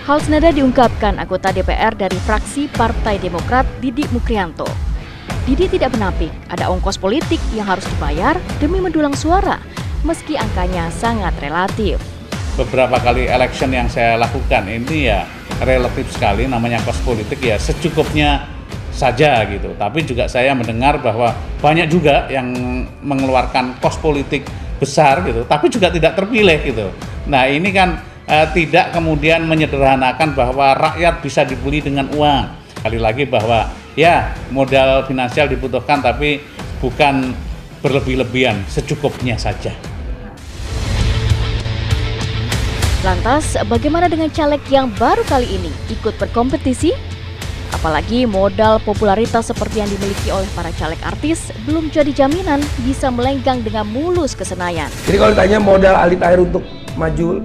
Hal senada diungkapkan anggota DPR dari fraksi Partai Demokrat Didik Mukrianto. Didi tidak menampik ada ongkos politik yang harus dibayar demi mendulang suara, meski angkanya sangat relatif. Beberapa kali election yang saya lakukan ini ya relatif sekali, namanya kos politik ya secukupnya saja gitu. Tapi juga saya mendengar bahwa banyak juga yang mengeluarkan kos politik besar gitu, tapi juga tidak terpilih gitu. Nah ini kan tidak kemudian menyederhanakan bahwa rakyat bisa dibeli dengan uang. Sekali lagi bahwa ya modal finansial dibutuhkan tapi bukan berlebih-lebihan, secukupnya saja. Lantas, bagaimana dengan caleg yang baru kali ini ikut berkompetisi? Apalagi modal popularitas seperti yang dimiliki oleh para caleg artis belum jadi jaminan bisa melenggang dengan mulus ke Senayan. Jadi kalau ditanya modal alit air untuk maju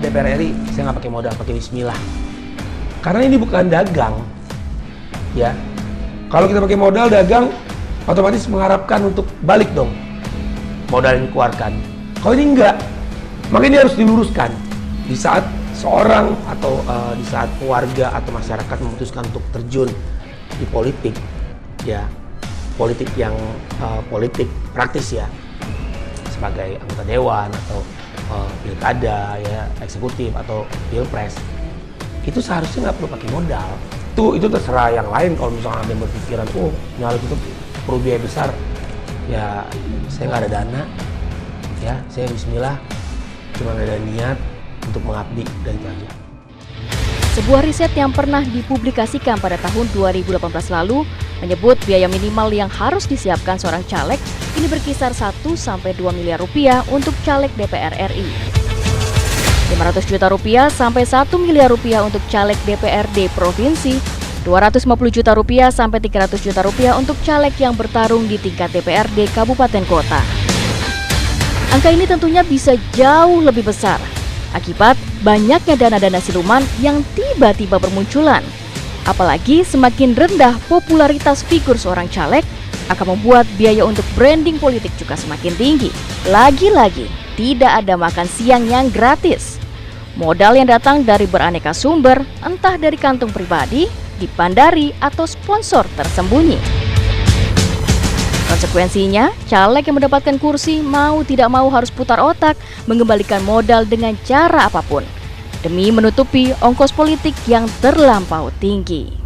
DPR RI, saya nggak pakai modal, pakai bismillah. Karena ini bukan dagang, ya. Kalau kita pakai modal dagang, otomatis mengharapkan untuk balik dong modal yang dikeluarkan. Kalau ini enggak, maka ini harus diluruskan. Di saat seorang atau di saat keluarga atau masyarakat memutuskan untuk terjun di politik, ya politik yang politik praktis ya, sebagai anggota dewan atau pilkada ya, eksekutif atau pilpres, itu seharusnya nggak perlu pakai modal. Itu terserah yang lain. Kalau misalnya ada yang berpikiran, oh nyalek itu perlu biaya besar, ya saya nggak ada dana, ya saya bismillah, cuma ada niat untuk mengabdi dan itu aja. Sebuah riset yang pernah dipublikasikan pada tahun 2018 lalu menyebut biaya minimal yang harus disiapkan seorang caleg ini berkisar 1-2 miliar rupiah untuk caleg DPR RI. 500 juta rupiah sampai 1 miliar rupiah untuk caleg DPRD provinsi, 250 juta rupiah sampai 300 juta rupiah untuk caleg yang bertarung di tingkat DPRD kabupaten kota. Angka ini tentunya bisa jauh lebih besar akibat banyaknya dana-dana siluman yang tiba-tiba bermunculan. Apalagi semakin rendah popularitas figur seorang caleg akan membuat biaya untuk branding politik juga semakin tinggi. Lagi-lagi, tidak ada makan siang yang gratis. Modal yang datang dari beraneka sumber, entah dari kantong pribadi, dipandari, atau sponsor tersembunyi. Konsekuensinya, caleg yang mendapatkan kursi mau tidak mau harus putar otak mengembalikan modal dengan cara apapun demi menutupi ongkos politik yang terlampau tinggi.